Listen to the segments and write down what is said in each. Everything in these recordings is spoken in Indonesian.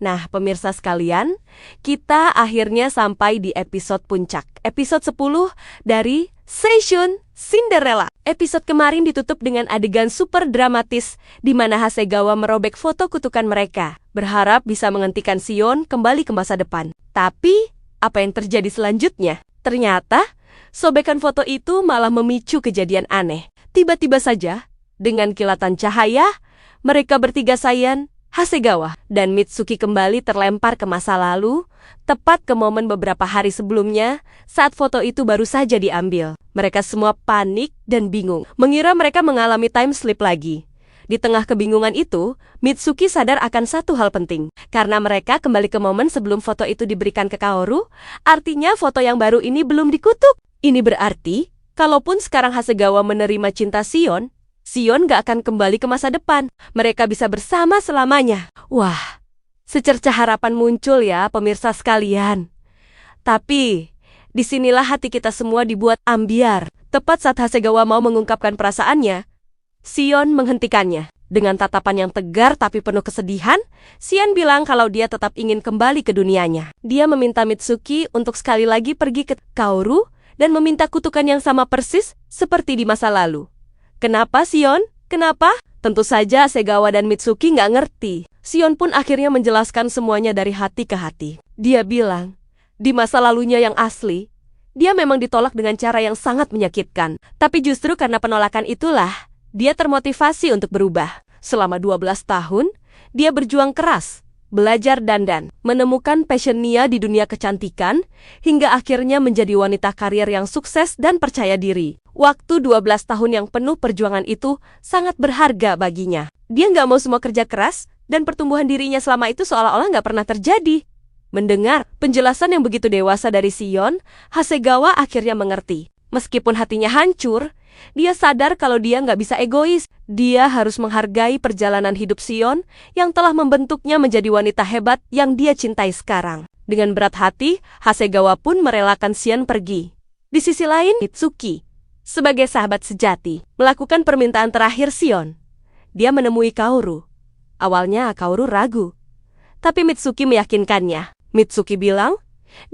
Nah, pemirsa sekalian, kita akhirnya sampai di episode puncak. Episode 10 dari Seishun Cinderella. Episode kemarin ditutup dengan adegan super dramatis di mana Hasegawa merobek foto kutukan mereka, berharap bisa menghentikan Shion kembali ke masa depan. Tapi, apa yang terjadi selanjutnya? Ternyata, sobekan foto itu malah memicu kejadian aneh. Tiba-tiba saja, dengan kilatan cahaya, mereka bertiga Saiyan, Hasegawa, dan Mitsuki kembali terlempar ke masa lalu, tepat ke momen beberapa hari sebelumnya saat foto itu baru saja diambil. Mereka semua panik dan bingung, mengira mereka mengalami time slip lagi. Di tengah kebingungan itu, Mitsuki sadar akan satu hal penting. Karena mereka kembali ke momen sebelum foto itu diberikan ke Kaoru, artinya foto yang baru ini belum dikutuk. Ini berarti, kalaupun sekarang Hasegawa menerima cinta Shion gak akan kembali ke masa depan. Mereka bisa bersama selamanya. Wah, secercah harapan muncul ya pemirsa sekalian. Tapi, disinilah hati kita semua dibuat ambiar. Tepat saat Hasegawa mau mengungkapkan perasaannya, Shion menghentikannya. Dengan tatapan yang tegar tapi penuh kesedihan, Shion bilang kalau dia tetap ingin kembali ke dunianya. Dia meminta Mitsuki untuk sekali lagi pergi ke Kaoru dan meminta kutukan yang sama persis seperti di masa lalu. Kenapa, Shion? Kenapa? Tentu saja Hasegawa dan Mitsuki nggak ngerti. Shion pun akhirnya menjelaskan semuanya dari hati ke hati. Dia bilang, di masa lalunya yang asli, dia memang ditolak dengan cara yang sangat menyakitkan. Tapi justru karena penolakan itulah, dia termotivasi untuk berubah. Selama 12 tahun, dia berjuang keras, belajar dandan, menemukan passionnya di dunia kecantikan, hingga akhirnya menjadi wanita karir yang sukses dan percaya diri. Waktu 12 tahun yang penuh perjuangan itu sangat berharga baginya. Dia nggak mau semua kerja keras, dan pertumbuhan dirinya selama itu seolah-olah nggak pernah terjadi. Mendengar penjelasan yang begitu dewasa dari Shion, Hasegawa akhirnya mengerti. Meskipun hatinya hancur, dia sadar kalau dia nggak bisa egois. Dia harus menghargai perjalanan hidup Shion yang telah membentuknya menjadi wanita hebat yang dia cintai sekarang. Dengan berat hati, Hasegawa pun merelakan Shion pergi. Di sisi lain, Mitsuki, sebagai sahabat sejati, melakukan permintaan terakhir Shion. Dia menemui Kaoru. Awalnya Kaoru ragu, tapi Mitsuki meyakinkannya. Mitsuki bilang,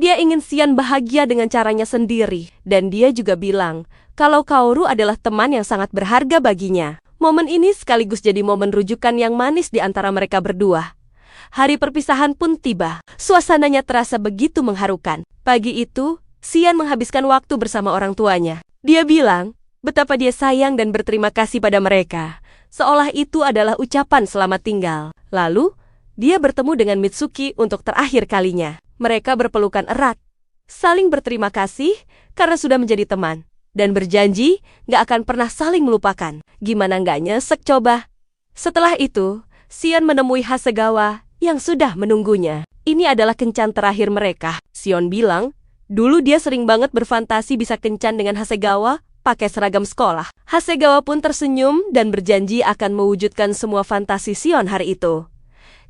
dia ingin Shion bahagia dengan caranya sendiri. Dan dia juga bilang, kalau Kaoru adalah teman yang sangat berharga baginya. Momen ini sekaligus jadi momen rujukan yang manis di antara mereka berdua. Hari perpisahan pun tiba. Suasananya terasa begitu mengharukan. Pagi itu, Shion menghabiskan waktu bersama orang tuanya. Dia bilang, betapa dia sayang dan berterima kasih pada mereka. Seolah itu adalah ucapan selamat tinggal. Lalu, dia bertemu dengan Mitsuki untuk terakhir kalinya. Mereka berpelukan erat, saling berterima kasih karena sudah menjadi teman, dan berjanji gak akan pernah saling melupakan. Gimana gak nyesek coba? Setelah itu, Shion menemui Hasegawa yang sudah menunggunya. Ini adalah kencan terakhir mereka. Shion bilang, dulu dia sering banget berfantasi bisa kencan dengan Hasegawa pakai seragam sekolah. Hasegawa pun tersenyum dan berjanji akan mewujudkan semua fantasi Shion hari itu.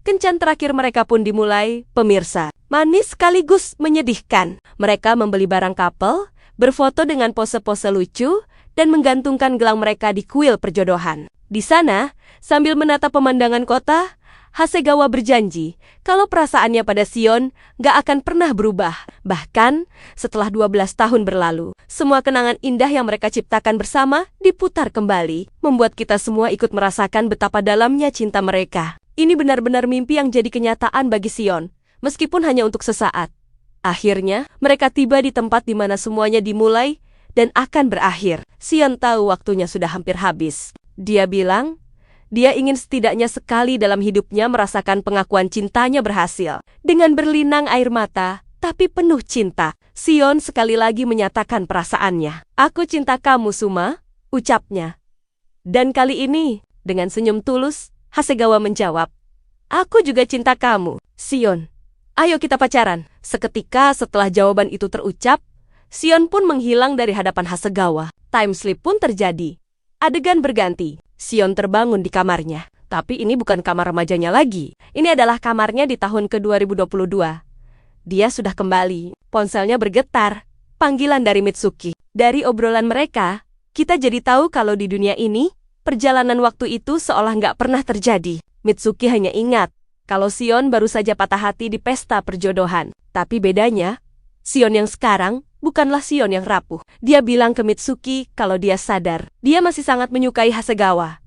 Kencan terakhir mereka pun dimulai, pemirsa. Manis sekaligus menyedihkan. Mereka membeli barang couple, berfoto dengan pose-pose lucu, dan menggantungkan gelang mereka di kuil perjodohan. Di sana, sambil menatap pemandangan kota, Hasegawa berjanji kalau perasaannya pada Shion gak akan pernah berubah. Bahkan, setelah 12 tahun berlalu, semua kenangan indah yang mereka ciptakan bersama diputar kembali, membuat kita semua ikut merasakan betapa dalamnya cinta mereka. Ini benar-benar mimpi yang jadi kenyataan bagi Shion, meskipun hanya untuk sesaat. Akhirnya, mereka tiba di tempat di mana semuanya dimulai dan akan berakhir. Shion tahu waktunya sudah hampir habis. Dia bilang, dia ingin setidaknya sekali dalam hidupnya merasakan pengakuan cintanya berhasil. Dengan berlinang air mata, tapi penuh cinta, Shion sekali lagi menyatakan perasaannya. Aku cinta kamu, Suma, ucapnya. Dan kali ini, dengan senyum tulus, Hasegawa menjawab, aku juga cinta kamu, Shion. Ayo kita pacaran. Seketika setelah jawaban itu terucap, Shion pun menghilang dari hadapan Hasegawa. Time slip pun terjadi. Adegan berganti. Shion terbangun di kamarnya. Tapi ini bukan kamar remajanya lagi. Ini adalah kamarnya di tahun ke-2022. Dia sudah kembali. Ponselnya bergetar. Panggilan dari Mitsuki. Dari obrolan mereka, kita jadi tahu kalau di dunia ini, perjalanan waktu itu seolah nggak pernah terjadi. Mitsuki hanya ingat kalau Sion baru saja patah hati di pesta perjodohan. Tapi bedanya, Sion yang sekarang bukanlah Sion yang rapuh. Dia bilang ke Mitsuki kalau dia sadar dia masih sangat menyukai Hasegawa.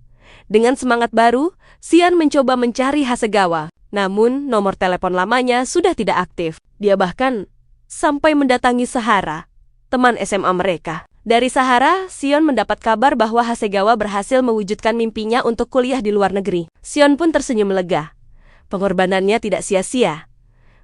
Dengan semangat baru, Sion mencoba mencari Hasegawa. Namun, nomor telepon lamanya sudah tidak aktif. Dia bahkan sampai mendatangi Sahara, teman SMA mereka. Dari Sahara, Sion mendapat kabar bahwa Hasegawa berhasil mewujudkan mimpinya untuk kuliah di luar negeri. Sion pun tersenyum lega. Pengorbanannya tidak sia-sia.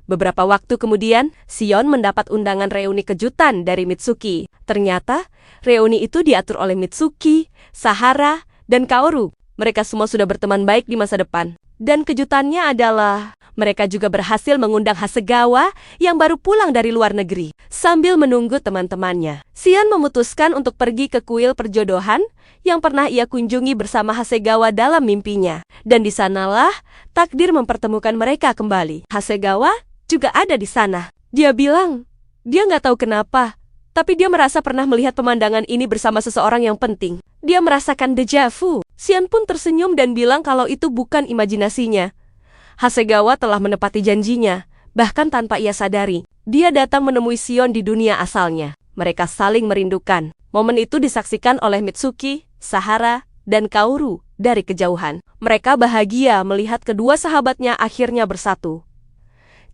Beberapa waktu kemudian, Sion mendapat undangan reuni kejutan dari Mitsuki. Ternyata, reuni itu diatur oleh Mitsuki, Sahara, dan Kaoru. Mereka semua sudah berteman baik di masa depan. Dan kejutannya adalah mereka juga berhasil mengundang Hasegawa yang baru pulang dari luar negeri. Sambil menunggu teman-temannya, Sion memutuskan untuk pergi ke kuil perjodohan yang pernah ia kunjungi bersama Hasegawa dalam mimpinya. Dan di sanalah takdir mempertemukan mereka kembali. Hasegawa juga ada di sana. Dia bilang, dia nggak tahu kenapa, tapi dia merasa pernah melihat pemandangan ini bersama seseorang yang penting. Dia merasakan deja vu. Sion pun tersenyum dan bilang kalau itu bukan imajinasinya. Hasegawa telah menepati janjinya, bahkan tanpa ia sadari. Dia datang menemui Sion di dunia asalnya. Mereka saling merindukan. Momen itu disaksikan oleh Mitsuki, Sahara, dan Kaoru dari kejauhan. Mereka bahagia melihat kedua sahabatnya akhirnya bersatu.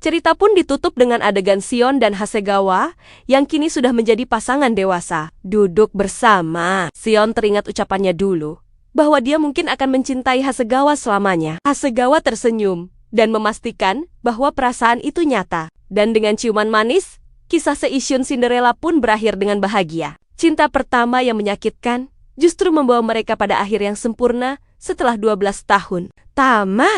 Cerita pun ditutup dengan adegan Sion dan Hasegawa yang kini sudah menjadi pasangan dewasa. Duduk bersama. Sion teringat ucapannya dulu, bahwa dia mungkin akan mencintai Hasegawa selamanya. Hasegawa tersenyum dan memastikan bahwa perasaan itu nyata. Dan dengan ciuman manis, kisah seisyun Cinderella pun berakhir dengan bahagia. Cinta pertama yang menyakitkan justru membawa mereka pada akhir yang sempurna setelah 12 tahun. Tamat.